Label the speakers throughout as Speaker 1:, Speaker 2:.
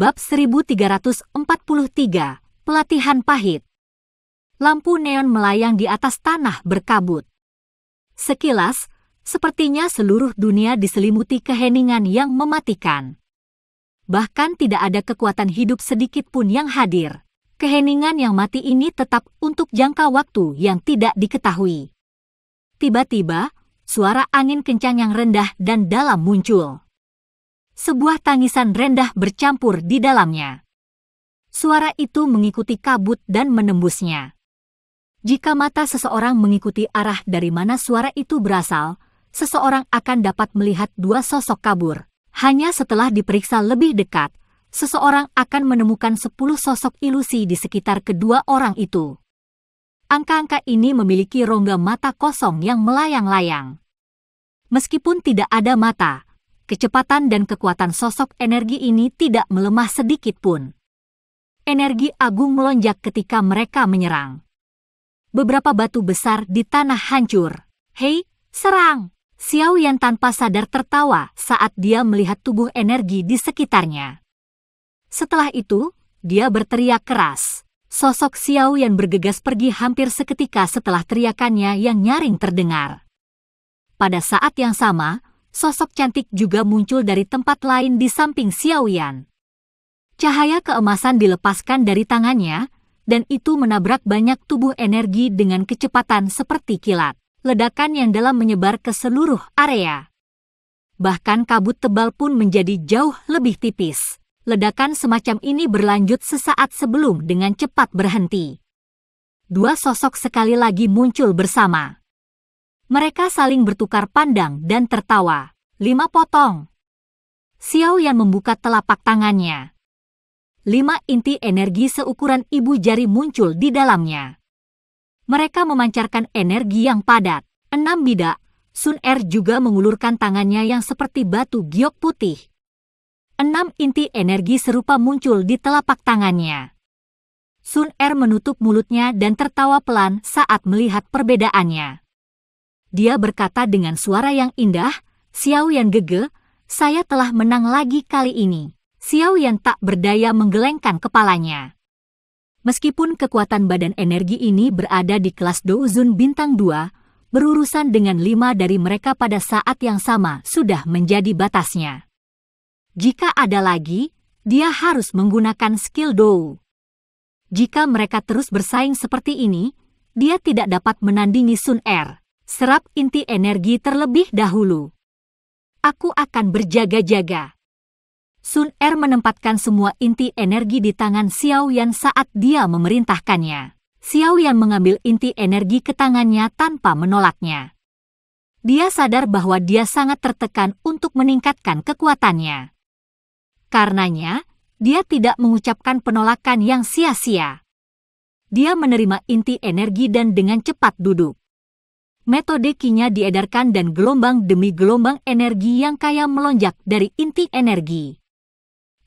Speaker 1: Bab 1343, Pelatihan Pahit. Lampu neon melayang di atas tanah berkabut. Sekilas, sepertinya seluruh dunia diselimuti keheningan yang mematikan. Bahkan tidak ada kekuatan hidup sedikit pun yang hadir. Keheningan yang mati ini tetap untuk jangka waktu yang tidak diketahui. Tiba-tiba, suara angin kencang yang rendah dan dalam muncul. Sebuah tangisan rendah bercampur di dalamnya. Suara itu mengikuti kabut dan menembusnya. Jika mata seseorang mengikuti arah dari mana suara itu berasal, seseorang akan dapat melihat dua sosok kabur. Hanya setelah diperiksa lebih dekat, seseorang akan menemukan 10 sosok ilusi di sekitar kedua orang itu. Angka-angka ini memiliki rongga mata kosong yang melayang-layang. Meskipun tidak ada mata, kecepatan dan kekuatan sosok energi ini tidak melemah sedikit pun. Energi agung melonjak ketika mereka menyerang. Beberapa batu besar di tanah hancur. "Hei, serang!" Xiao Yan tanpa sadar tertawa saat dia melihat tubuh energi di sekitarnya. Setelah itu, dia berteriak keras. Sosok Xiao Yan bergegas pergi hampir seketika setelah teriakannya yang nyaring terdengar. Pada saat yang sama, sosok cantik juga muncul dari tempat lain di samping Xiao Yan. Cahaya keemasan dilepaskan dari tangannya, dan itu menabrak banyak tubuh energi dengan kecepatan seperti kilat. Ledakan yang dalam menyebar ke seluruh area. Bahkan kabut tebal pun menjadi jauh lebih tipis. Ledakan semacam ini berlanjut sesaat sebelum dengan cepat berhenti. Dua sosok sekali lagi muncul bersama. Mereka saling bertukar pandang dan tertawa. 5 potong. Xiao Yan membuka telapak tangannya. 5 inti energi seukuran ibu jari muncul di dalamnya. Mereka memancarkan energi yang padat. 6 bidak. Sun Er juga mengulurkan tangannya yang seperti batu giok putih. 6 inti energi serupa muncul di telapak tangannya. Sun Er menutup mulutnya dan tertawa pelan saat melihat perbedaannya. Dia berkata dengan suara yang indah, "Xiao Yan gege, saya telah menang lagi kali ini." Xiao Yan tak berdaya menggelengkan kepalanya. Meskipun kekuatan badan energi ini berada di kelas Douzun bintang 2, berurusan dengan 5 dari mereka pada saat yang sama sudah menjadi batasnya. Jika ada lagi, dia harus menggunakan skill Dou. Jika mereka terus bersaing seperti ini, dia tidak dapat menandingi Sun Er. Serap inti energi terlebih dahulu. Aku akan berjaga-jaga. Sun Er menempatkan semua inti energi di tangan Xiao Yan saat dia memerintahkannya. Xiao Yan mengambil inti energi ke tangannya tanpa menolaknya. Dia sadar bahwa dia sangat tertekan untuk meningkatkan kekuatannya. Karenanya, dia tidak mengucapkan penolakan yang sia-sia. Dia menerima inti energi dan dengan cepat duduk. Metode Qi-nya diedarkan dan gelombang demi gelombang energi yang kaya melonjak dari inti energi.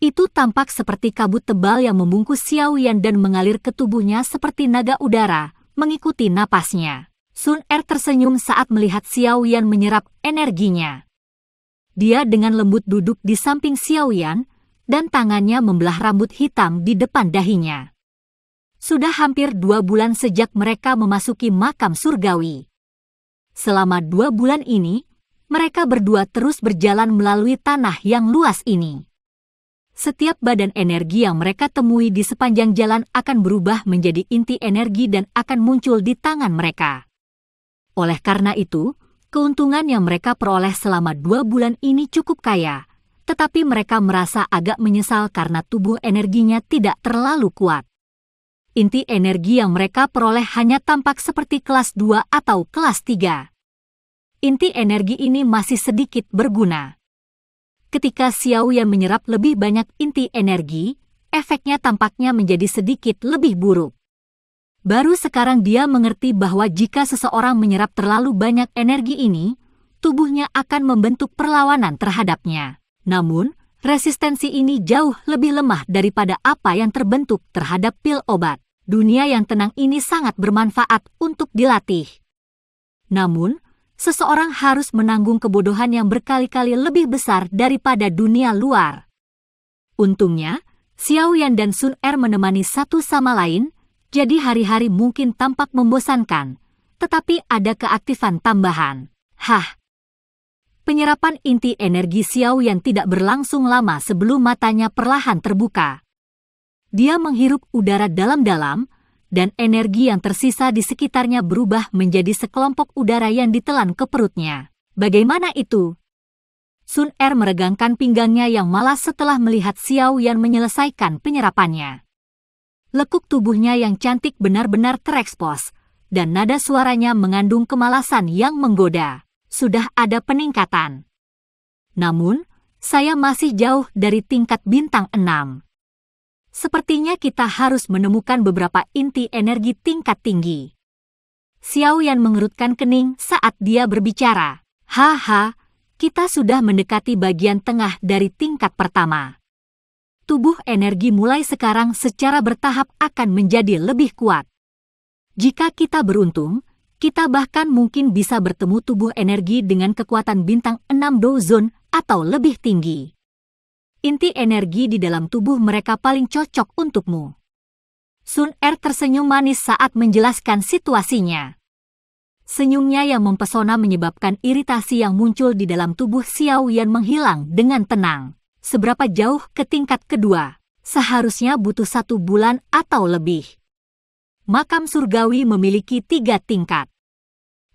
Speaker 1: Itu tampak seperti kabut tebal yang membungkus Xiao Yan dan mengalir ke tubuhnya seperti naga udara, mengikuti napasnya. Sun Er tersenyum saat melihat Xiao Yan menyerap energinya. Dia dengan lembut duduk di samping Xiao Yan, dan tangannya membelah rambut hitam di depan dahinya. Sudah hampir 2 bulan sejak mereka memasuki makam surgawi. Selama 2 bulan ini, mereka berdua terus berjalan melalui tanah yang luas ini. Setiap badan energi yang mereka temui di sepanjang jalan akan berubah menjadi inti energi dan akan muncul di tangan mereka. Oleh karena itu, keuntungan yang mereka peroleh selama 2 bulan ini cukup kaya, tetapi mereka merasa agak menyesal karena tubuh energinya tidak terlalu kuat. Inti energi yang mereka peroleh hanya tampak seperti kelas 2 atau kelas 3. Inti energi ini masih sedikit berguna. Ketika Xiao Yan menyerap lebih banyak inti energi, efeknya tampaknya menjadi sedikit lebih buruk. Baru sekarang dia mengerti bahwa jika seseorang menyerap terlalu banyak energi ini, tubuhnya akan membentuk perlawanan terhadapnya. Namun, resistensi ini jauh lebih lemah daripada apa yang terbentuk terhadap pil obat. Dunia yang tenang ini sangat bermanfaat untuk dilatih. Namun, seseorang harus menanggung kebodohan yang berkali-kali lebih besar daripada dunia luar. Untungnya, Xiao Yan dan Sun Er menemani satu sama lain, jadi hari-hari mungkin tampak membosankan, tetapi ada keaktifan tambahan. Penyerapan inti energi Xiao Yan tidak berlangsung lama sebelum matanya perlahan terbuka. Dia menghirup udara dalam-dalam, dan energi yang tersisa di sekitarnya berubah menjadi sekelompok udara yang ditelan ke perutnya. Bagaimana itu? Sun Er meregangkan pinggangnya yang malas setelah melihat Xiao Yan menyelesaikan penyerapannya. Lekuk tubuhnya yang cantik benar-benar terekspos, dan nada suaranya mengandung kemalasan yang menggoda. Sudah ada peningkatan. Namun, saya masih jauh dari tingkat bintang 6. Sepertinya kita harus menemukan beberapa inti energi tingkat tinggi. Xiao Yan mengerutkan kening saat dia berbicara. Kita sudah mendekati bagian tengah dari tingkat pertama. Tubuh energi mulai sekarang secara bertahap akan menjadi lebih kuat. Jika kita beruntung, kita bahkan mungkin bisa bertemu tubuh energi dengan kekuatan bintang 6 Dozon atau lebih tinggi. Inti energi di dalam tubuh mereka paling cocok untukmu. Sun Er tersenyum manis saat menjelaskan situasinya. Senyumnya yang mempesona menyebabkan iritasi yang muncul di dalam tubuh Xiao Yan menghilang dengan tenang. Seberapa jauh ke tingkat kedua? Seharusnya butuh 1 bulan atau lebih. Makam surgawi memiliki 3 tingkat.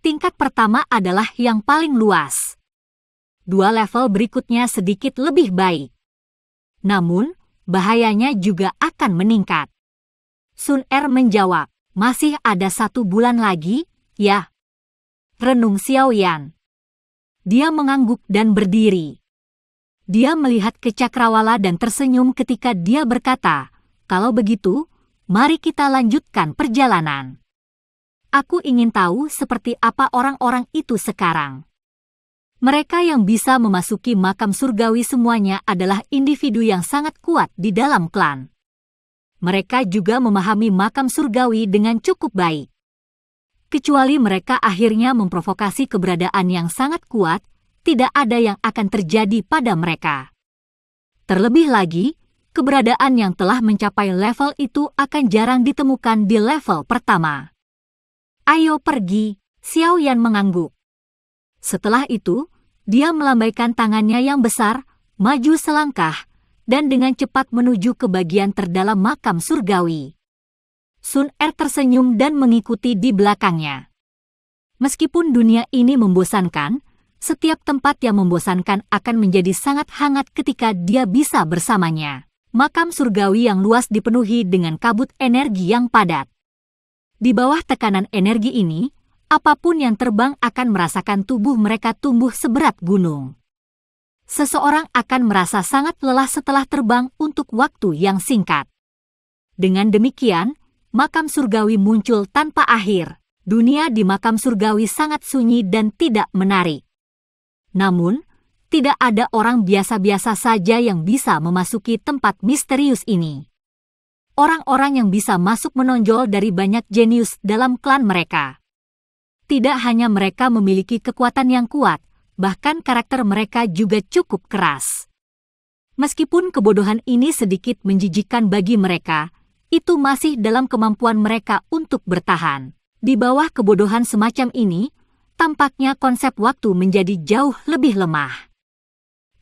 Speaker 1: Tingkat pertama adalah yang paling luas. 2 level berikutnya sedikit lebih baik. Namun, bahayanya juga akan meningkat. Sun Er menjawab, masih ada 1 bulan lagi, ya? Renung Xiao Yan. Dia mengangguk dan berdiri. Dia melihat ke cakrawala dan tersenyum ketika dia berkata, kalau begitu, mari kita lanjutkan perjalanan. Aku ingin tahu seperti apa orang-orang itu sekarang. Mereka yang bisa memasuki makam surgawi semuanya adalah individu yang sangat kuat di dalam klan. Mereka juga memahami makam surgawi dengan cukup baik. Kecuali mereka akhirnya memprovokasi keberadaan yang sangat kuat, tidak ada yang akan terjadi pada mereka. Terlebih lagi, keberadaan yang telah mencapai level itu akan jarang ditemukan di level pertama. Ayo pergi, Xiao Yan mengangguk. Setelah itu, dia melambaikan tangannya yang besar, maju selangkah, dan dengan cepat menuju ke bagian terdalam makam surgawi. Sun Er tersenyum dan mengikuti di belakangnya. Meskipun dunia ini membosankan, setiap tempat yang membosankan akan menjadi sangat hangat ketika dia bisa bersamanya. Makam surgawi yang luas dipenuhi dengan kabut energi yang padat. Di bawah tekanan energi ini, apapun yang terbang akan merasakan tubuh mereka tumbuh seberat gunung. Seseorang akan merasa sangat lelah setelah terbang untuk waktu yang singkat. Dengan demikian, makam surgawi muncul tanpa akhir. Dunia di makam surgawi sangat sunyi dan tidak menarik. Namun, tidak ada orang biasa-biasa saja yang bisa memasuki tempat misterius ini. Orang-orang yang bisa masuk menonjol dari banyak jenius dalam klan mereka. Tidak hanya mereka memiliki kekuatan yang kuat, bahkan karakter mereka juga cukup keras. Meskipun kebodohan ini sedikit menjijikkan bagi mereka, itu masih dalam kemampuan mereka untuk bertahan. Di bawah kebodohan semacam ini, tampaknya konsep waktu menjadi jauh lebih lemah.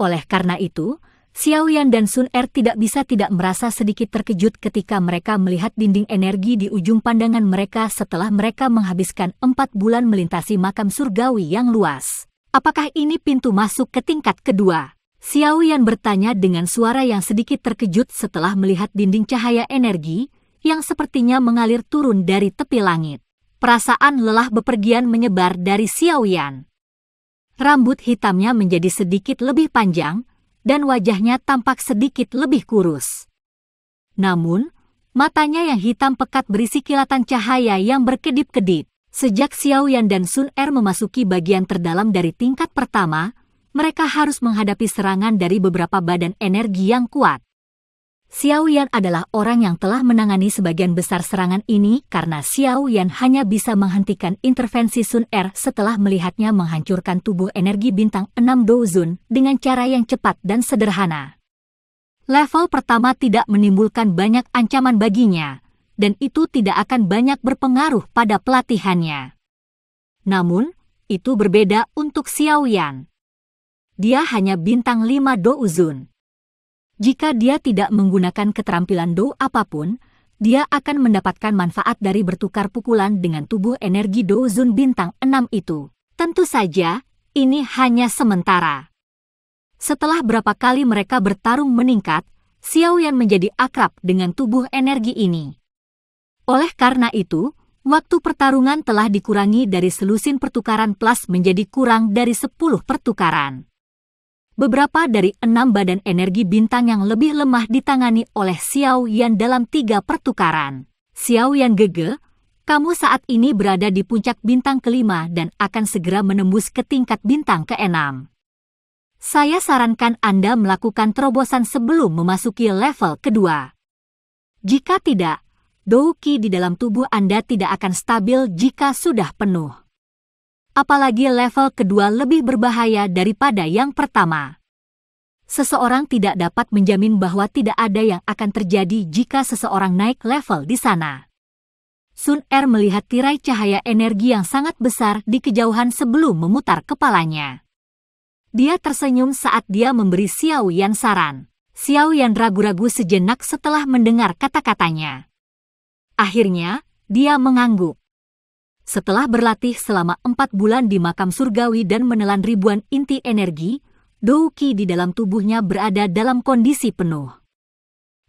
Speaker 1: Oleh karena itu, Xiao Yan dan Sun Er tidak bisa tidak merasa sedikit terkejut ketika mereka melihat dinding energi di ujung pandangan mereka setelah mereka menghabiskan 4 bulan melintasi makam surgawi yang luas. Apakah ini pintu masuk ke tingkat kedua? Xiao Yan bertanya dengan suara yang sedikit terkejut setelah melihat dinding cahaya energi yang sepertinya mengalir turun dari tepi langit. Perasaan lelah bepergian menyebar dari Xiao Yan. Rambut hitamnya menjadi sedikit lebih panjang, dan wajahnya tampak sedikit lebih kurus. Namun, matanya yang hitam pekat berisi kilatan cahaya yang berkedip-kedip. Sejak Xiao Yan dan Sun Er memasuki bagian terdalam dari tingkat pertama, mereka harus menghadapi serangan dari beberapa badan energi yang kuat. Xiao Yan adalah orang yang telah menangani sebagian besar serangan ini karena Xiao Yan hanya bisa menghentikan intervensi Sun Er setelah melihatnya menghancurkan tubuh energi bintang 6 Dozun dengan cara yang cepat dan sederhana. Level pertama tidak menimbulkan banyak ancaman baginya, dan itu tidak akan banyak berpengaruh pada pelatihannya. Namun, itu berbeda untuk Xiaoyan. Dia hanya bintang 5 Douzun. Jika dia tidak menggunakan keterampilan Dou apapun, dia akan mendapatkan manfaat dari bertukar pukulan dengan tubuh energi Douzun bintang 6 itu. Tentu saja, ini hanya sementara. Setelah berapa kali mereka bertarung meningkat, Xiaoyan menjadi akrab dengan tubuh energi ini. Oleh karena itu, waktu pertarungan telah dikurangi dari selusin pertukaran plus menjadi kurang dari 10 pertukaran. Beberapa dari 6 badan energi bintang yang lebih lemah ditangani oleh Xiaoyan dalam 3 pertukaran. Xiaoyan Gege, kamu saat ini berada di puncak bintang kelima dan akan segera menembus ke tingkat bintang ke-6. Saya sarankan Anda melakukan terobosan sebelum memasuki level kedua. Jika tidak, Dou Qi di dalam tubuh Anda tidak akan stabil jika sudah penuh. Apalagi level kedua lebih berbahaya daripada yang pertama. Seseorang tidak dapat menjamin bahwa tidak ada yang akan terjadi jika seseorang naik level di sana. Sun Er melihat tirai cahaya energi yang sangat besar di kejauhan sebelum memutar kepalanya. Dia tersenyum saat dia memberi Xiaoyan saran. Xiaoyan ragu-ragu sejenak setelah mendengar kata-katanya. Akhirnya, dia mengangguk. Setelah berlatih selama 4 bulan di makam surgawi dan menelan ribuan inti energi, Dou Qi di dalam tubuhnya berada dalam kondisi penuh.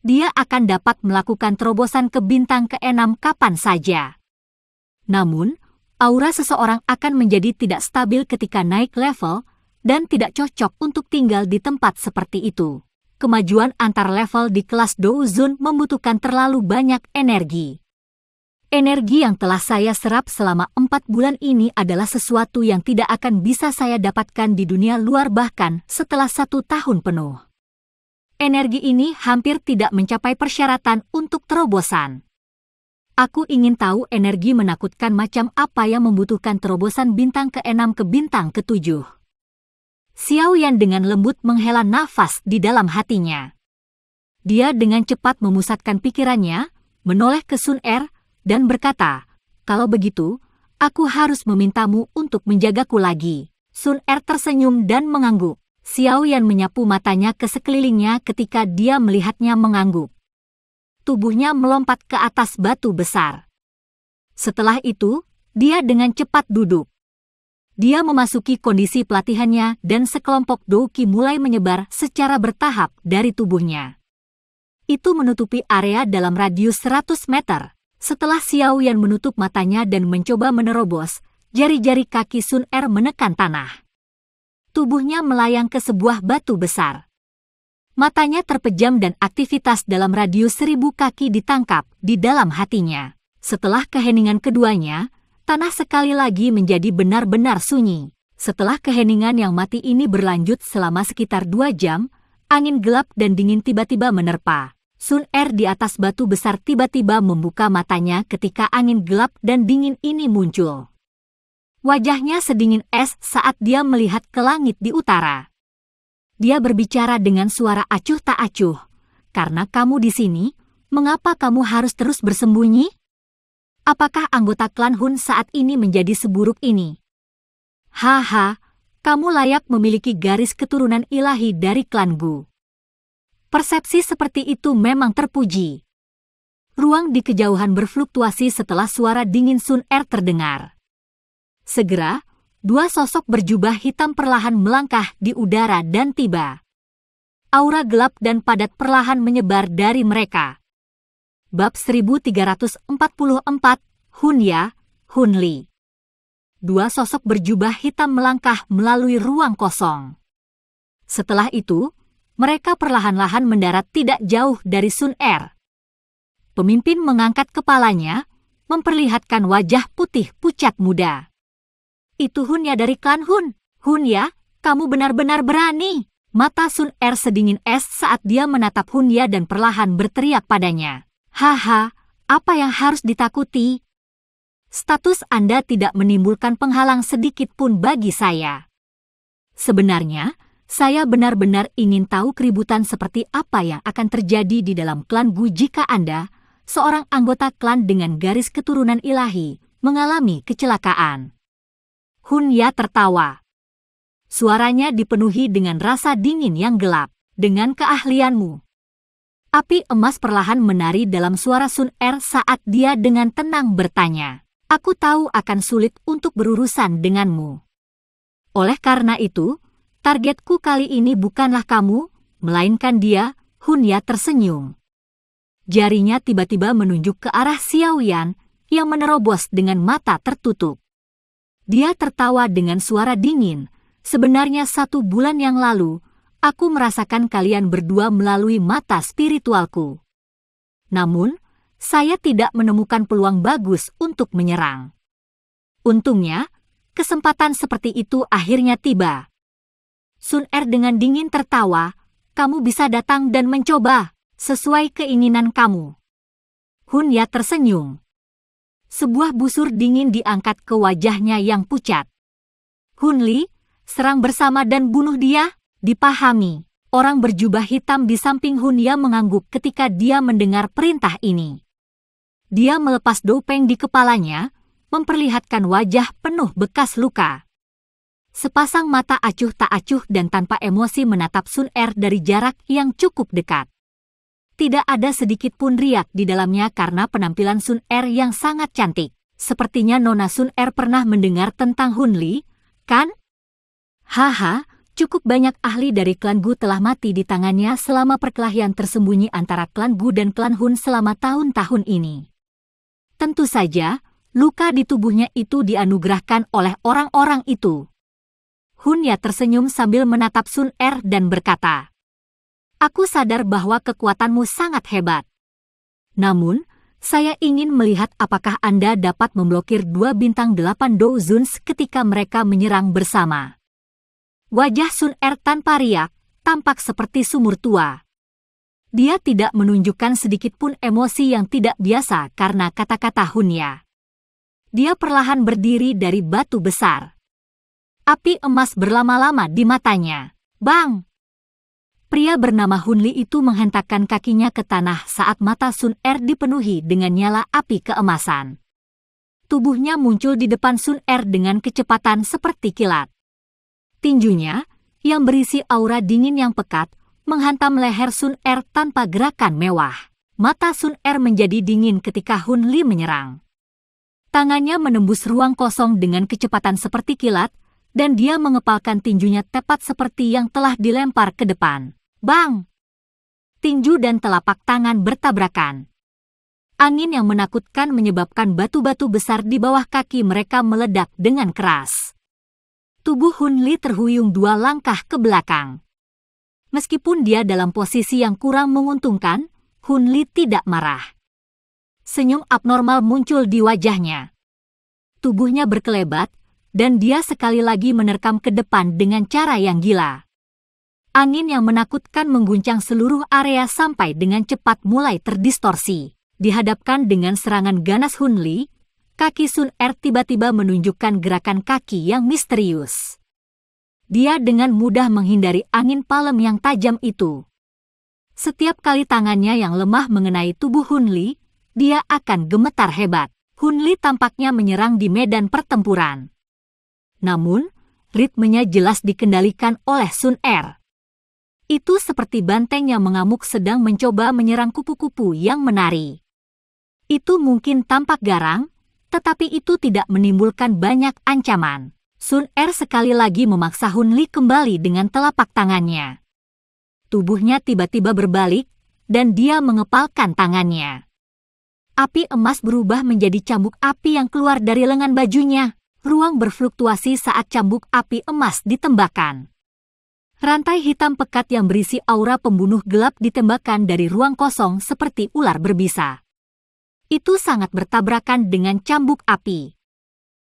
Speaker 1: Dia akan dapat melakukan terobosan ke bintang ke-6 kapan saja. Namun, aura seseorang akan menjadi tidak stabil ketika naik level dan tidak cocok untuk tinggal di tempat seperti itu. Kemajuan antar level di kelas Douzun membutuhkan terlalu banyak energi. Energi yang telah saya serap selama 4 bulan ini adalah sesuatu yang tidak akan bisa saya dapatkan di dunia luar bahkan setelah 1 tahun penuh. Energi ini hampir tidak mencapai persyaratan untuk terobosan. Aku ingin tahu energi menakutkan macam apa yang membutuhkan terobosan bintang ke-6 ke bintang ke-7. Xiaoyan dengan lembut menghela nafas di dalam hatinya. Dia dengan cepat memusatkan pikirannya, menoleh ke Sun Er, dan berkata, kalau begitu, aku harus memintamu untuk menjagaku lagi. Sun Er tersenyum dan mengangguk. Xiaoyan menyapu matanya ke sekelilingnya ketika dia melihatnya mengangguk. Tubuhnya melompat ke atas batu besar. Setelah itu, dia dengan cepat duduk. Dia memasuki kondisi pelatihannya dan sekelompok Dou Qi mulai menyebar secara bertahap dari tubuhnya. Itu menutupi area dalam radius 100 meter. Setelah Xiaoyan menutup matanya dan mencoba menerobos, jari-jari kaki Sun Er menekan tanah. Tubuhnya melayang ke sebuah batu besar. Matanya terpejam dan aktivitas dalam radius 1000 kaki ditangkap di dalam hatinya. Setelah keheningan keduanya, tanah sekali lagi menjadi benar-benar sunyi. Setelah keheningan yang mati ini berlanjut selama sekitar 2 jam, angin gelap dan dingin tiba-tiba menerpa. Sun Er di atas batu besar tiba-tiba membuka matanya ketika angin gelap dan dingin ini muncul. Wajahnya sedingin es saat dia melihat ke langit di utara. Dia berbicara dengan suara acuh tak acuh. Karena kamu di sini, mengapa kamu harus terus bersembunyi? Apakah anggota klan Hun saat ini menjadi seburuk ini? Haha, kamu layak memiliki garis keturunan ilahi dari klan Gu. Persepsi seperti itu memang terpuji. Ruang di kejauhan berfluktuasi setelah suara dingin Sun Er terdengar. Segera, 2 sosok berjubah hitam perlahan melangkah di udara dan tiba. Aura gelap dan padat perlahan menyebar dari mereka. Bab 1344, Hunya, Hunli. 2 sosok berjubah hitam melangkah melalui ruang kosong. Setelah itu, mereka perlahan-lahan mendarat tidak jauh dari Sun Er. Pemimpin mengangkat kepalanya, memperlihatkan wajah putih pucat muda. Itu Hunya dari klan Hun. Hunya, kamu benar-benar berani. Mata Sun Er sedingin es saat dia menatap Hunya dan perlahan berteriak padanya. Haha, apa yang harus ditakuti? Status Anda tidak menimbulkan penghalang sedikit pun bagi saya. Sebenarnya, Saya benar-benar ingin tahu keributan seperti apa yang akan terjadi di dalam klan Gu jika Anda, seorang anggota klan dengan garis keturunan ilahi, mengalami kecelakaan. Hun Ya tertawa. Suaranya dipenuhi dengan rasa dingin yang gelap. Dengan keahlianmu. Api emas perlahan menari dalam suara Sun Er saat dia dengan tenang bertanya. Aku tahu akan sulit untuk berurusan denganmu. Oleh karena itu, targetku kali ini bukanlah kamu, melainkan dia. Hun Ya tersenyum. Jarinya tiba-tiba menunjuk ke arah Xiao Yan yang menerobos dengan mata tertutup. Dia tertawa dengan suara dingin. Sebenarnya 1 bulan yang lalu, aku merasakan kalian berdua melalui mata spiritualku. Namun, saya tidak menemukan peluang bagus untuk menyerang. Untungnya, kesempatan seperti itu akhirnya tiba. Sun Er dengan dingin tertawa, kamu bisa datang dan mencoba, sesuai keinginan kamu. Hun Ya tersenyum. Sebuah busur dingin diangkat ke wajahnya yang pucat. Hun Li, serang bersama dan bunuh dia. Dipahami, orang berjubah hitam di samping Hun Ya mengangguk ketika dia mendengar perintah ini. Dia melepas dopeng di kepalanya, memperlihatkan wajah penuh bekas luka. Sepasang mata acuh tak acuh dan tanpa emosi menatap Sun Er dari jarak yang cukup dekat. Tidak ada sedikit pun riak di dalamnya karena penampilan Sun Er yang sangat cantik. Sepertinya Nona Sun Er pernah mendengar tentang Hun Li, kan? Haha. Cukup banyak ahli dari klan Gu telah mati di tangannya selama perkelahian tersembunyi antara klan Gu dan klan Hun selama tahun-tahun ini. Tentu saja, luka di tubuhnya itu dianugerahkan oleh orang-orang itu. Hun Ya tersenyum sambil menatap Sun Er dan berkata, aku sadar bahwa kekuatanmu sangat hebat. Namun, saya ingin melihat apakah Anda dapat memblokir 2 bintang 8 Douzuns ketika mereka menyerang bersama. Wajah Sun Er tanpa riak, tampak seperti sumur tua. Dia tidak menunjukkan sedikit pun emosi yang tidak biasa karena kata-kata Hun Ya. Dia perlahan berdiri dari batu besar. Api emas berlama-lama di matanya. Bang! Pria bernama Hun Li itu menghentakkan kakinya ke tanah saat mata Sun Er dipenuhi dengan nyala api keemasan. Tubuhnya muncul di depan Sun Er dengan kecepatan seperti kilat. Tinjunya, yang berisi aura dingin yang pekat, menghantam leher Sun Er tanpa gerakan mewah. Mata Sun Er menjadi dingin ketika Hun Li menyerang. Tangannya menembus ruang kosong dengan kecepatan seperti kilat, dan dia mengepalkan tinjunya tepat seperti yang telah dilempar ke depan. Bang! Tinju dan telapak tangan bertabrakan. Angin yang menakutkan menyebabkan batu-batu besar di bawah kaki mereka meledak dengan keras. Tubuh Hun Li terhuyung 2 langkah ke belakang. Meskipun dia dalam posisi yang kurang menguntungkan, Hun Li tidak marah. Senyum abnormal muncul di wajahnya. Tubuhnya berkelebat, dan dia sekali lagi menerkam ke depan dengan cara yang gila. Angin yang menakutkan mengguncang seluruh area sampai dengan cepat mulai terdistorsi. Dihadapkan dengan serangan ganas Hun Li, kaki Sun Er tiba-tiba menunjukkan gerakan kaki yang misterius. Dia dengan mudah menghindari angin palem yang tajam itu. Setiap kali tangannya yang lemah mengenai tubuh Hun Li, dia akan gemetar hebat. Hun Li tampaknya menyerang di medan pertempuran. Namun, ritmenya jelas dikendalikan oleh Sun Er. Itu seperti banteng yang mengamuk sedang mencoba menyerang kupu-kupu yang menari. Itu mungkin tampak garang, tetapi itu tidak menimbulkan banyak ancaman. Sun Er sekali lagi memaksa Hun Li kembali dengan telapak tangannya. Tubuhnya tiba-tiba berbalik, dan dia mengepalkan tangannya. Api emas berubah menjadi cambuk api yang keluar dari lengan bajunya. Ruang berfluktuasi saat cambuk api emas ditembakkan. Rantai hitam pekat yang berisi aura pembunuh gelap ditembakkan dari ruang kosong seperti ular berbisa. Itu sangat bertabrakan dengan cambuk api.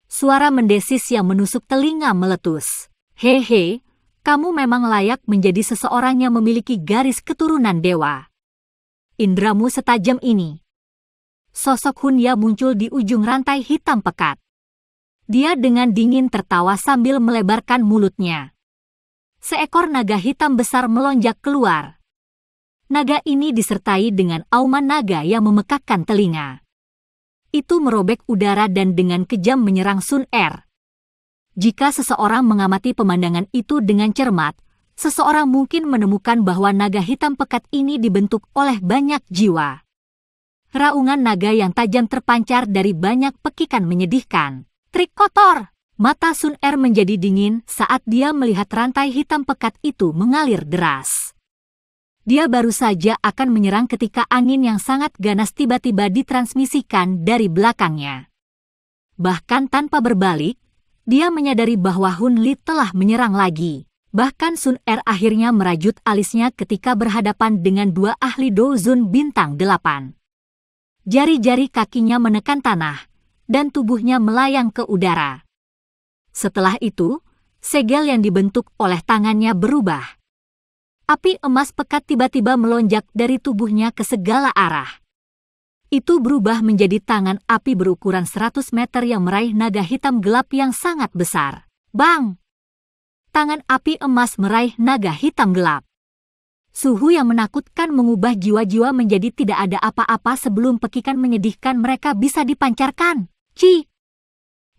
Speaker 1: Suara mendesis yang menusuk telinga meletus. Hehe, kamu memang layak menjadi seseorang yang memiliki garis keturunan dewa. Indramu setajam ini. Sosok Hun Ya muncul di ujung rantai hitam pekat. Dia dengan dingin tertawa sambil melebarkan mulutnya. seekor naga hitam besar melonjak keluar. Naga ini disertai dengan auman naga yang memekakkan telinga. Itu merobek udara dan dengan kejam menyerang Sun Er. Jika seseorang mengamati pemandangan itu dengan cermat, seseorang mungkin menemukan bahwa naga hitam pekat ini dibentuk oleh banyak jiwa. Raungan naga yang tajam terpancar dari banyak pekikan menyedihkan. Trik kotor! Mata Sun Er menjadi dingin saat dia melihat rantai hitam pekat itu mengalir deras. Dia baru saja akan menyerang ketika angin yang sangat ganas tiba-tiba ditransmisikan dari belakangnya. Bahkan tanpa berbalik, dia menyadari bahwa Hun Li telah menyerang lagi. Bahkan Sun Er akhirnya merajut alisnya ketika berhadapan dengan dua ahli Douzun bintang 8. Jari-jari kakinya menekan tanah, dan tubuhnya melayang ke udara. Setelah itu, segel yang dibentuk oleh tangannya berubah. Api emas pekat tiba-tiba melonjak dari tubuhnya ke segala arah. Itu berubah menjadi tangan api berukuran 100 meter yang meraih naga hitam gelap yang sangat besar. Bang! Tangan api emas meraih naga hitam gelap. Suhu yang menakutkan mengubah jiwa-jiwa menjadi tidak ada apa-apa sebelum pekikan menyedihkan mereka bisa dipancarkan. Ci!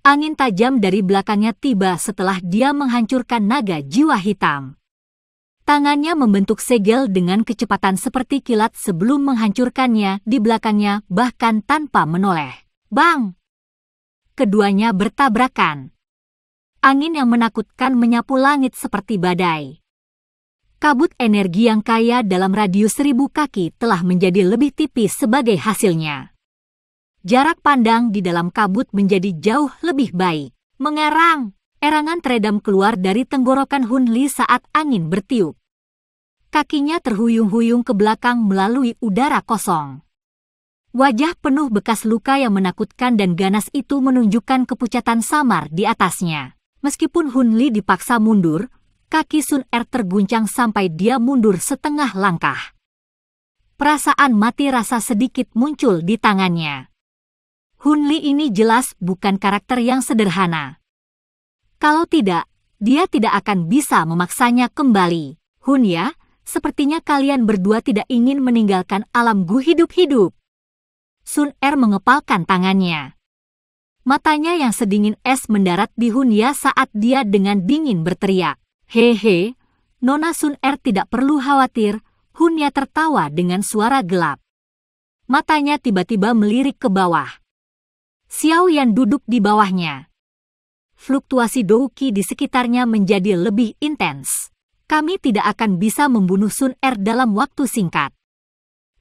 Speaker 1: Angin tajam dari belakangnya tiba setelah dia menghancurkan naga jiwa hitam. Tangannya membentuk segel dengan kecepatan seperti kilat sebelum menghancurkannya di belakangnya bahkan tanpa menoleh. Bang! Keduanya bertabrakan. Angin yang menakutkan menyapu langit seperti badai. Kabut energi yang kaya dalam radius 1000 kaki telah menjadi lebih tipis sebagai hasilnya. Jarak pandang di dalam kabut menjadi jauh lebih baik. Mengerang! Erangan teredam keluar dari tenggorokan Hun Li saat angin bertiup. Kakinya terhuyung-huyung ke belakang melalui udara kosong. Wajah penuh bekas luka yang menakutkan dan ganas itu menunjukkan kepucatan samar di atasnya. Meskipun Hun Li dipaksa mundur, kaki Sun Er terguncang sampai dia mundur setengah langkah. Perasaan mati rasa sedikit muncul di tangannya. Hun Li ini jelas bukan karakter yang sederhana. Kalau tidak, dia tidak akan bisa memaksanya kembali. Hun ya, sepertinya kalian berdua tidak ingin meninggalkan alam Gu hidup-hidup. Sun Er mengepalkan tangannya. Matanya yang sedingin es mendarat di Hun ya saat dia dengan dingin berteriak. Hehe, Nona Sun Er tidak perlu khawatir, Hun ya tertawa dengan suara gelap. Matanya tiba-tiba melirik ke bawah. Xiao Yan duduk di bawahnya. Fluktuasi Douqi di sekitarnya menjadi lebih intens. Kami tidak akan bisa membunuh Sun Er dalam waktu singkat.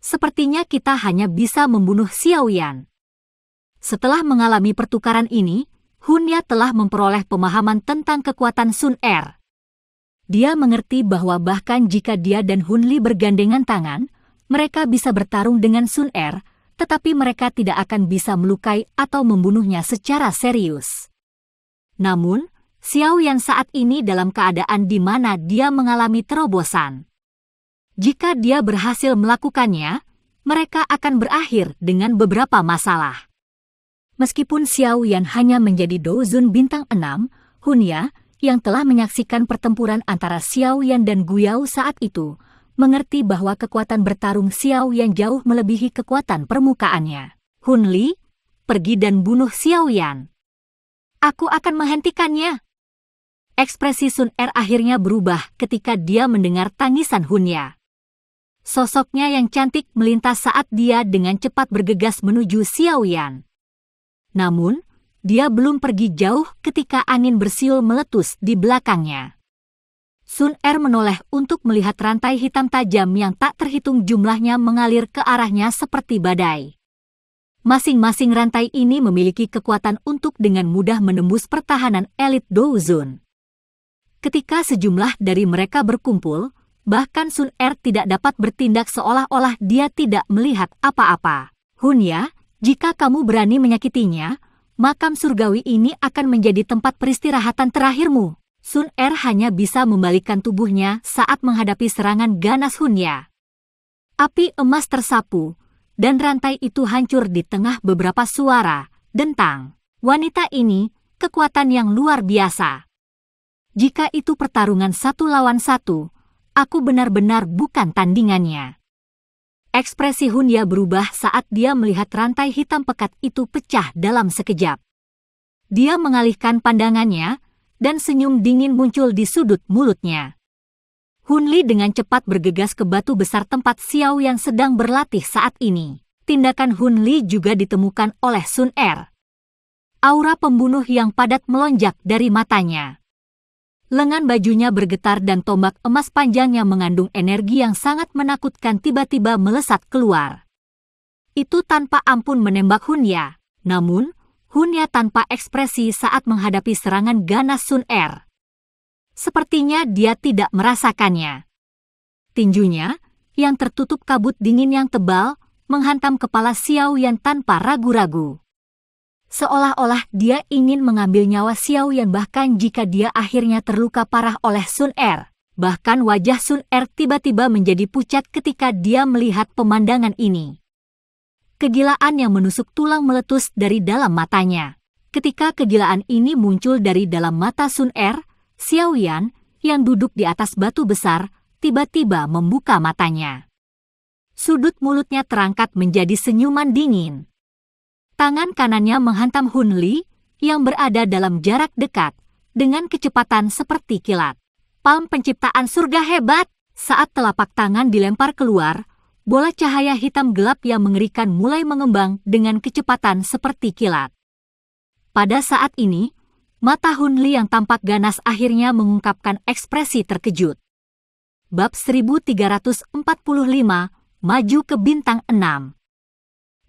Speaker 1: Sepertinya kita hanya bisa membunuh Xiao Yan. Setelah mengalami pertukaran ini, Hun ya telah memperoleh pemahaman tentang kekuatan Sun Er. Dia mengerti bahwa bahkan jika dia dan Hun Li bergandengan tangan, mereka bisa bertarung dengan Sun Er, tetapi mereka tidak akan bisa melukai atau membunuhnya secara serius. Namun, Xiao Yan saat ini dalam keadaan di mana dia mengalami terobosan. Jika dia berhasil melakukannya, mereka akan berakhir dengan beberapa masalah. Meskipun Xiao Yan hanya menjadi Douzun bintang 6, Hun ya, yang telah menyaksikan pertempuran antara Xiao Yan dan Guyao saat itu, mengerti bahwa kekuatan bertarung Xiao Yan jauh melebihi kekuatan permukaannya. Hun Li, pergi dan bunuh Xiao Yan. Aku akan menghentikannya. Ekspresi Sun Er akhirnya berubah ketika dia mendengar tangisan Hun ya. Sosoknya yang cantik melintas saat dia dengan cepat bergegas menuju Xiao Yan. Namun, dia belum pergi jauh ketika angin bersiul meletus di belakangnya. Sun Er menoleh untuk melihat rantai hitam tajam yang tak terhitung jumlahnya mengalir ke arahnya seperti badai. Masing-masing rantai ini memiliki kekuatan untuk dengan mudah menembus pertahanan elit Douzun. Ketika sejumlah dari mereka berkumpul, bahkan Sun Er tidak dapat bertindak seolah-olah dia tidak melihat apa-apa. Hun ya, jika kamu berani menyakitinya, makam surgawi ini akan menjadi tempat peristirahatan terakhirmu. Sun Er hanya bisa membalikkan tubuhnya saat menghadapi serangan ganas Hun ya. Api emas tersapu, dan rantai itu hancur di tengah beberapa suara, dentang. Wanita ini, kekuatan yang luar biasa. Jika itu pertarungan 1 lawan 1, aku benar-benar bukan tandingannya. Ekspresi Hunya berubah saat dia melihat rantai hitam pekat itu pecah dalam sekejap. Dia mengalihkan pandangannya, dan senyum dingin muncul di sudut mulutnya. Hunli dengan cepat bergegas ke batu besar tempat Xiao yang sedang berlatih saat ini. Tindakan Hunli juga ditemukan oleh Sun Er. Aura pembunuh yang padat melonjak dari matanya. Lengan bajunya bergetar dan tombak emas panjang yang mengandung energi yang sangat menakutkan tiba-tiba melesat keluar. Itu tanpa ampun menembak Hunya. Namun, Hunya tanpa ekspresi saat menghadapi serangan ganas Sun Er. Sepertinya dia tidak merasakannya. Tinjunya, yang tertutup kabut dingin yang tebal, menghantam kepala Xiao Yan tanpa ragu-ragu. Seolah-olah dia ingin mengambil nyawa Xiao Yan bahkan jika dia akhirnya terluka parah oleh Sun Er. Bahkan wajah Sun Er tiba-tiba menjadi pucat ketika dia melihat pemandangan ini. Kegilaan yang menusuk tulang meletus dari dalam matanya. Ketika kegilaan ini muncul dari dalam mata Sun Er, Xiao Yan, yang duduk di atas batu besar, tiba-tiba membuka matanya. Sudut mulutnya terangkat menjadi senyuman dingin. Tangan kanannya menghantam Hunli, yang berada dalam jarak dekat, dengan kecepatan seperti kilat. Palm penciptaan surga hebat! Saat telapak tangan dilempar keluar, bola cahaya hitam gelap yang mengerikan mulai mengembang dengan kecepatan seperti kilat. Pada saat ini, mata Hunli yang tampak ganas akhirnya mengungkapkan ekspresi terkejut. Bab 1345, Maju ke Bintang 6.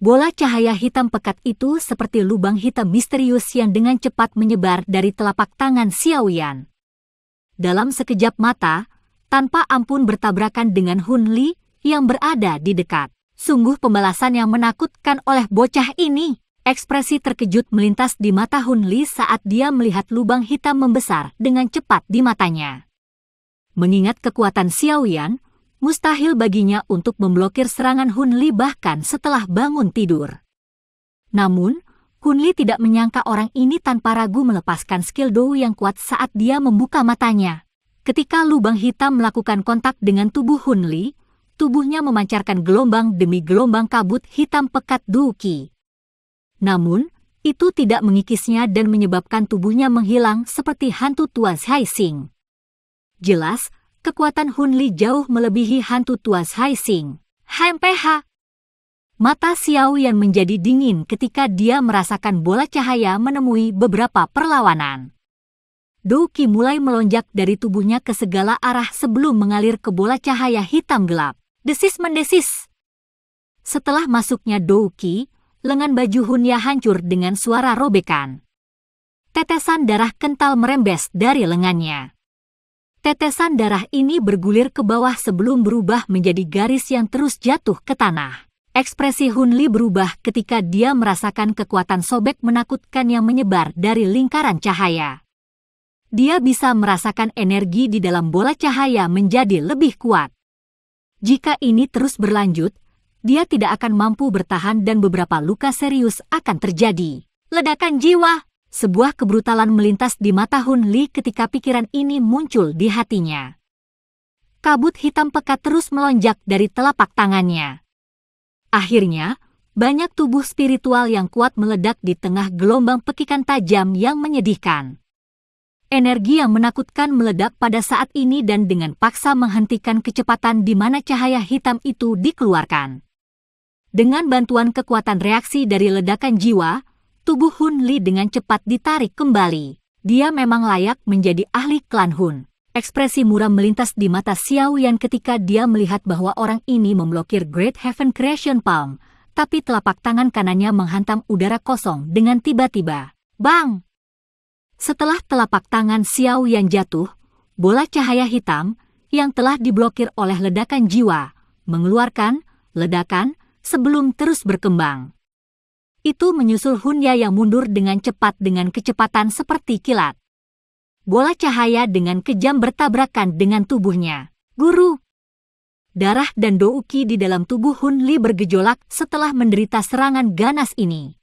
Speaker 1: Bola cahaya hitam pekat itu seperti lubang hitam misterius yang dengan cepat menyebar dari telapak tangan Xiao Yan. Dalam sekejap mata, tanpa ampun bertabrakan dengan Hunli yang berada di dekat. Sungguh pembalasan yang menakutkan oleh bocah ini. Ekspresi terkejut melintas di mata Hunli saat dia melihat lubang hitam membesar dengan cepat di matanya. Mengingat kekuatan Xiao Yan, mustahil baginya untuk memblokir serangan Hunli bahkan setelah bangun tidur. Namun, Hunli tidak menyangka orang ini tanpa ragu melepaskan skill Dou yang kuat saat dia membuka matanya. Ketika lubang hitam melakukan kontak dengan tubuh Hunli, tubuhnya memancarkan gelombang demi gelombang kabut hitam pekat Dou Qi. Namun, itu tidak mengikisnya dan menyebabkan tubuhnya menghilang seperti hantu tua Hai Xing. Jelas, kekuatan Hunli jauh melebihi hantu tua Hai Xing. HMPH. Mata Xiao Yan menjadi dingin ketika dia merasakan bola cahaya menemui beberapa perlawanan. Dou Qi mulai melonjak dari tubuhnya ke segala arah sebelum mengalir ke bola cahaya hitam gelap. Desis-mendesis. Setelah masuknya Dou Qi, lengan baju Hunya hancur dengan suara robekan. Tetesan darah kental merembes dari lengannya. Tetesan darah ini bergulir ke bawah sebelum berubah menjadi garis yang terus jatuh ke tanah. Ekspresi Hunli berubah ketika dia merasakan kekuatan sobek menakutkan yang menyebar dari lingkaran cahaya. Dia bisa merasakan energi di dalam bola cahaya menjadi lebih kuat. Jika ini terus berlanjut, dia tidak akan mampu bertahan dan beberapa luka serius akan terjadi. Ledakan jiwa! Sebuah kebrutalan melintas di mata Hunli ketika pikiran ini muncul di hatinya. Kabut hitam pekat terus melonjak dari telapak tangannya. Akhirnya, banyak tubuh spiritual yang kuat meledak di tengah gelombang pekikan tajam yang menyedihkan. Energi yang menakutkan meledak pada saat ini dan dengan paksa menghentikan kecepatan di mana cahaya hitam itu dikeluarkan. Dengan bantuan kekuatan reaksi dari ledakan jiwa, tubuh Hunli dengan cepat ditarik kembali. Dia memang layak menjadi ahli klan Hun. Ekspresi muram melintas di mata Xiao Yan ketika dia melihat bahwa orang ini memblokir Great Heaven Creation Palm, tapi telapak tangan kanannya menghantam udara kosong dengan tiba-tiba. Bang! Setelah telapak tangan Xiao Yan jatuh, bola cahaya hitam yang telah diblokir oleh ledakan jiwa mengeluarkan ledakan sebelum terus berkembang. Itu menyusul Hunya yang mundur dengan cepat dengan kecepatan seperti kilat. Bola cahaya dengan kejam bertabrakan dengan tubuhnya. Guru! Darah dan Dou Qi di dalam tubuh Hunli bergejolak setelah menderita serangan ganas ini.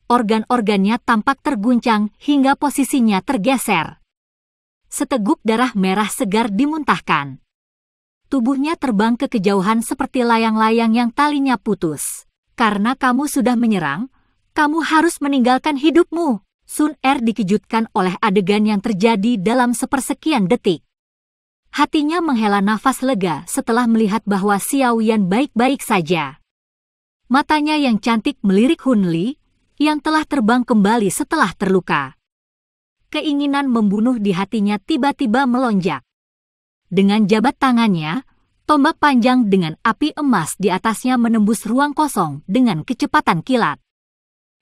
Speaker 1: Organ-organnya tampak terguncang hingga posisinya tergeser. Seteguk darah merah segar dimuntahkan. Tubuhnya terbang ke kejauhan seperti layang-layang yang talinya putus. Karena kamu sudah menyerang, kamu harus meninggalkan hidupmu. Sun Er dikejutkan oleh adegan yang terjadi dalam sepersekian detik. Hatinya menghela nafas lega setelah melihat bahwa Xiao Yan baik-baik saja. Matanya yang cantik melirik Hun Li, yang telah terbang kembali setelah terluka. Keinginan membunuh di hatinya tiba-tiba melonjak. Dengan jabat tangannya, tombak panjang dengan api emas di atasnya menembus ruang kosong dengan kecepatan kilat.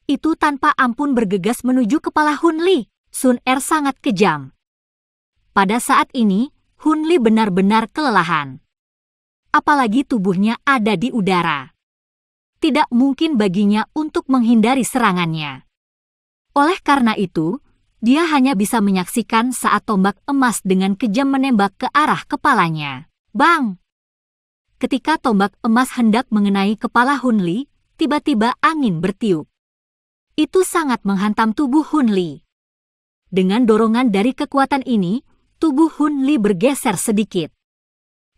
Speaker 1: Itu tanpa ampun bergegas menuju kepala Hun Li. Sun Er sangat kejam. Pada saat ini, Hun Li benar-benar kelelahan. Apalagi tubuhnya ada di udara. Tidak mungkin baginya untuk menghindari serangannya. Oleh karena itu, dia hanya bisa menyaksikan saat tombak emas dengan kejam menembak ke arah kepalanya. Bang! Ketika tombak emas hendak mengenai kepala Hun Li, tiba-tiba angin bertiup. Itu sangat menghantam tubuh Hun Li. Dengan dorongan dari kekuatan ini, tubuh Hun Li bergeser sedikit.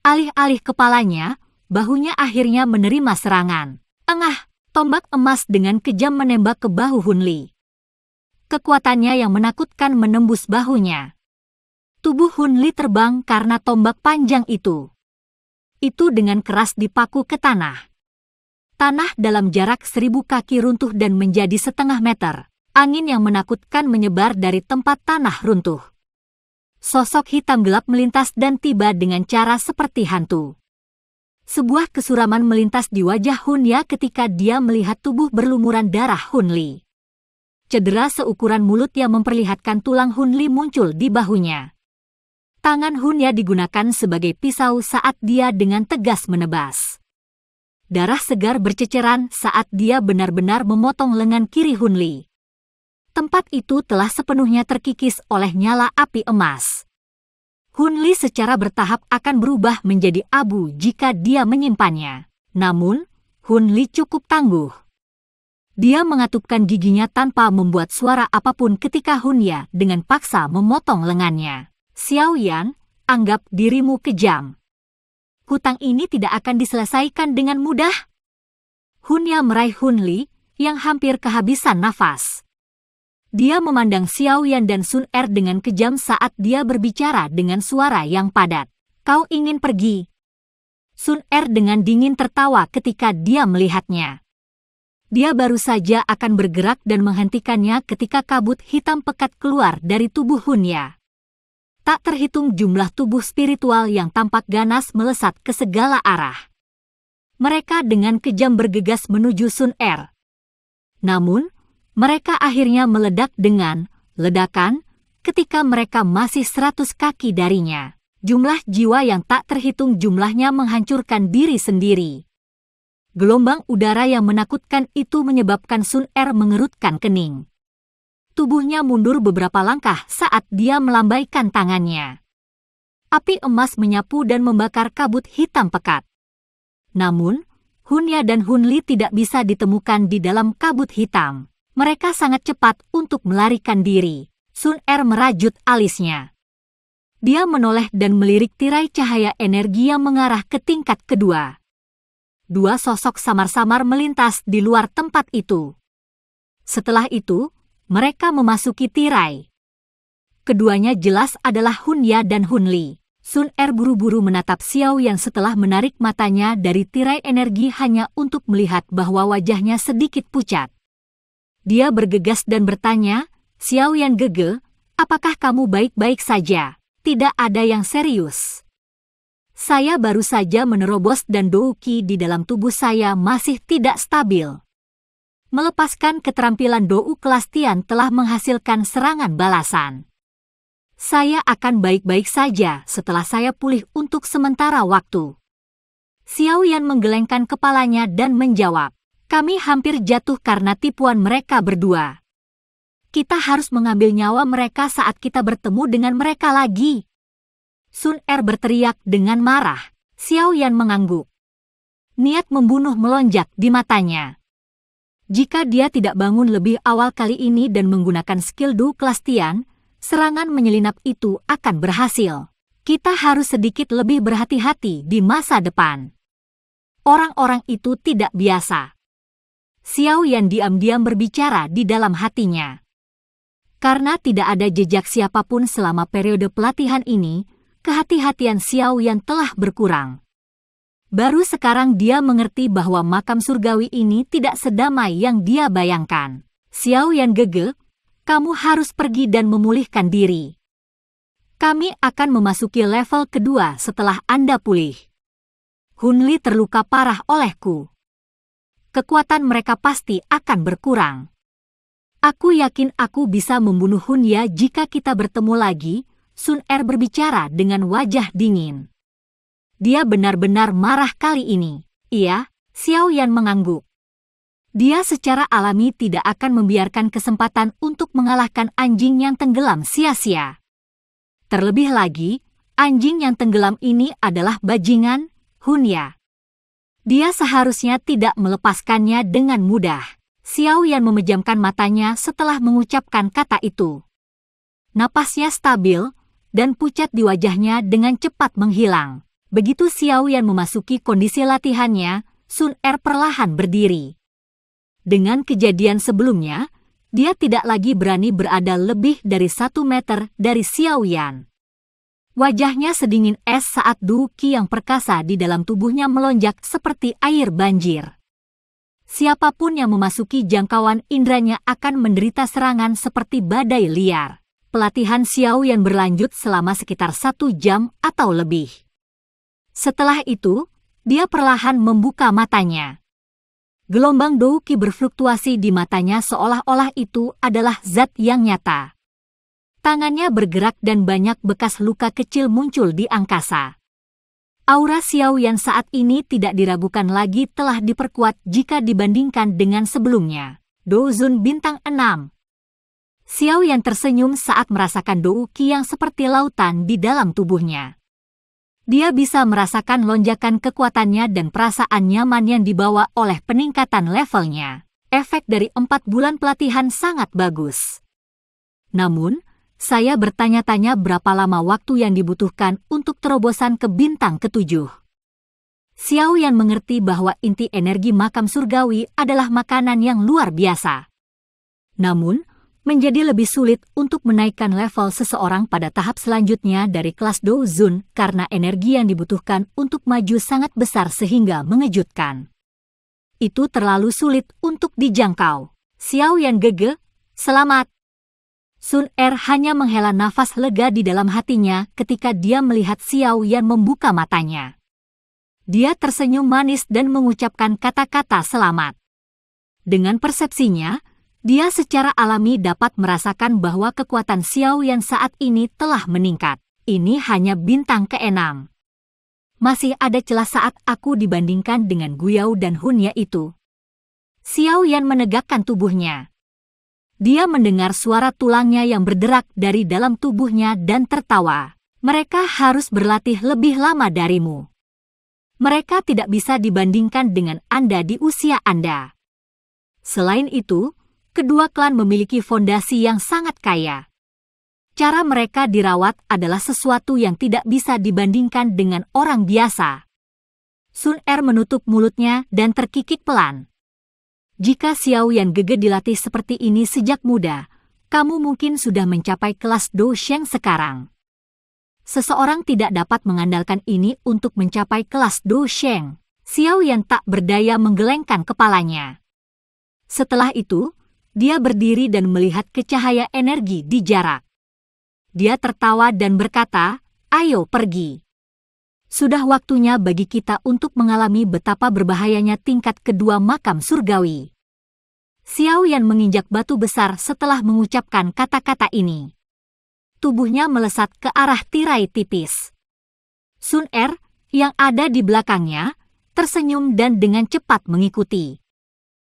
Speaker 1: Alih-alih kepalanya, bahunya akhirnya menerima serangan. Engah! Tombak emas dengan kejam menembak ke bahu Hun Li. Kekuatannya yang menakutkan menembus bahunya. Tubuh Hun Li terbang karena tombak panjang itu. Itu dengan keras dipaku ke tanah. Tanah dalam jarak 1000 kaki runtuh dan menjadi setengah meter. Angin yang menakutkan menyebar dari tempat tanah runtuh. Sosok hitam gelap melintas dan tiba dengan cara seperti hantu. Sebuah kesuraman melintas di wajah Hun Ya ketika dia melihat tubuh berlumuran darah Hun Li. Cedera seukuran mulut yang memperlihatkan tulang Hun Li muncul di bahunya. Tangan Hun Ya digunakan sebagai pisau saat dia dengan tegas menebas. Darah segar berceceran saat dia benar-benar memotong lengan kiri Hun Li. Tempat itu telah sepenuhnya terkikis oleh nyala api emas. Hun Li secara bertahap akan berubah menjadi abu jika dia menyimpannya. Namun, Hun Li cukup tangguh. Dia mengatupkan giginya tanpa membuat suara apapun ketika Hun Ya dengan paksa memotong lengannya. Xiao Yan, anggap dirimu kejam. Hutang ini tidak akan diselesaikan dengan mudah. Hun Ya meraih Hun Li, yang hampir kehabisan nafas. Dia memandang Xiao Yan dan Sun Er dengan kejam saat dia berbicara dengan suara yang padat. Kau ingin pergi? Sun Er dengan dingin tertawa ketika dia melihatnya. Dia baru saja akan bergerak dan menghentikannya ketika kabut hitam pekat keluar dari tubuh Hun Ya. Tak terhitung jumlah tubuh spiritual yang tampak ganas melesat ke segala arah. Mereka dengan kejam bergegas menuju Sun Er. Namun, mereka akhirnya meledak dengan ledakan ketika mereka masih 100 kaki darinya. Jumlah jiwa yang tak terhitung jumlahnya menghancurkan diri sendiri. Gelombang udara yang menakutkan itu menyebabkan Sun Er mengerutkan kening. Tubuhnya mundur beberapa langkah saat dia melambaikan tangannya. Api emas menyapu dan membakar kabut hitam pekat. Namun, Hun Ya dan Hun Li tidak bisa ditemukan di dalam kabut hitam. Mereka sangat cepat untuk melarikan diri. Sun Er merajut alisnya. Dia menoleh dan melirik tirai cahaya energi yang mengarah ke tingkat kedua. Dua sosok samar-samar melintas di luar tempat itu. Setelah itu, mereka memasuki tirai. Keduanya jelas adalah Hun Ya dan Hun Li. Sun Er buru-buru menatap Xiao Yan setelah menarik matanya dari tirai energi hanya untuk melihat bahwa wajahnya sedikit pucat. Dia bergegas dan bertanya, Xiao Yan Gege, apakah kamu baik-baik saja? Tidak ada yang serius. Saya baru saja menerobos dan Dou Qi di dalam tubuh saya masih tidak stabil. Melepaskan keterampilan Dou kelas Tian telah menghasilkan serangan balasan. Saya akan baik-baik saja setelah saya pulih untuk sementara waktu. Xiao Yan menggelengkan kepalanya dan menjawab, kami hampir jatuh karena tipuan mereka berdua. Kita harus mengambil nyawa mereka saat kita bertemu dengan mereka lagi. Sun Er berteriak dengan marah. Xiao Yan mengangguk. Niat membunuh melonjak di matanya. Jika dia tidak bangun lebih awal kali ini dan menggunakan skill Dou kelas Tian, serangan menyelinap itu akan berhasil. Kita harus sedikit lebih berhati-hati di masa depan. Orang-orang itu tidak biasa. Xiao Yan diam-diam berbicara di dalam hatinya. Karena tidak ada jejak siapapun selama periode pelatihan ini, kehati-hatian Xiao Yan telah berkurang. Baru sekarang dia mengerti bahwa makam surgawi ini tidak sedamai yang dia bayangkan. Xiao Yan Gege, kamu harus pergi dan memulihkan diri. Kami akan memasuki level kedua setelah Anda pulih. Hun Li terluka parah olehku. Kekuatan mereka pasti akan berkurang. Aku yakin aku bisa membunuh Hun Ya jika kita bertemu lagi, Sun Er berbicara dengan wajah dingin. Dia benar-benar marah kali ini. Iya, Xiao Yan mengangguk. Dia secara alami tidak akan membiarkan kesempatan untuk mengalahkan anjing yang tenggelam sia-sia. Terlebih lagi, anjing yang tenggelam ini adalah bajingan, Hun Ya. Dia seharusnya tidak melepaskannya dengan mudah. Xiao Yan memejamkan matanya setelah mengucapkan kata itu. Napasnya stabil, dan pucat di wajahnya dengan cepat menghilang. Begitu Xiao Yan memasuki kondisi latihannya, Sun Er perlahan berdiri. Dengan kejadian sebelumnya, dia tidak lagi berani berada lebih dari 1 meter dari Xiao Yan. Wajahnya sedingin es saat Du Qi yang perkasa di dalam tubuhnya melonjak seperti air banjir. Siapapun yang memasuki jangkauan indranya akan menderita serangan seperti badai liar. Pelatihan Xiao Yan berlanjut selama sekitar 1 jam atau lebih. Setelah itu, dia perlahan membuka matanya. Gelombang Du Qi berfluktuasi di matanya seolah-olah itu adalah zat yang nyata. Tangannya bergerak dan banyak bekas luka kecil muncul di angkasa. Aura Xiao Yan saat ini tidak diragukan lagi telah diperkuat jika dibandingkan dengan sebelumnya. Dozun bintang 6. Xiao Yan tersenyum saat merasakan Du Qi yang seperti lautan di dalam tubuhnya. Dia bisa merasakan lonjakan kekuatannya dan perasaan nyaman yang dibawa oleh peningkatan levelnya. Efek dari 4 bulan pelatihan sangat bagus. Namun, saya bertanya-tanya berapa lama waktu yang dibutuhkan untuk terobosan ke bintang ke-7. Xiao Yan mengerti bahwa inti energi makam surgawi adalah makanan yang luar biasa. Namun, menjadi lebih sulit untuk menaikkan level seseorang pada tahap selanjutnya dari kelas Dozun karena energi yang dibutuhkan untuk maju sangat besar sehingga mengejutkan. Itu terlalu sulit untuk dijangkau. Xiao Yan Gege, selamat. Sun Er hanya menghela nafas lega di dalam hatinya ketika dia melihat Xiao Yan membuka matanya. Dia tersenyum manis dan mengucapkan kata-kata selamat. Dengan persepsinya, dia secara alami dapat merasakan bahwa kekuatan Xiao Yan saat ini telah meningkat. Ini hanya bintang ke-6. Masih ada celah saat aku dibandingkan dengan Guyao dan Hun Ya itu. Xiao Yan menegakkan tubuhnya. Dia mendengar suara tulangnya yang berderak dari dalam tubuhnya dan tertawa. Mereka harus berlatih lebih lama darimu. Mereka tidak bisa dibandingkan dengan Anda di usia Anda. Selain itu, kedua klan memiliki fondasi yang sangat kaya. Cara mereka dirawat adalah sesuatu yang tidak bisa dibandingkan dengan orang biasa. Sun Er menutup mulutnya dan terkikik pelan. Jika Xiao Yan Gege dilatih seperti ini sejak muda, kamu mungkin sudah mencapai kelas Do Sheng sekarang. Seseorang tidak dapat mengandalkan ini untuk mencapai kelas Do Sheng. Xiao Yan tak berdaya menggelengkan kepalanya. Setelah itu, dia berdiri dan melihat ke cahaya energi di jarak. Dia tertawa dan berkata, "Ayo pergi. Sudah waktunya bagi kita untuk mengalami betapa berbahayanya tingkat kedua makam surgawi." Xiao Yan menginjak batu besar setelah mengucapkan kata-kata ini. Tubuhnya melesat ke arah tirai tipis. Sun Er, yang ada di belakangnya, tersenyum dan dengan cepat mengikuti.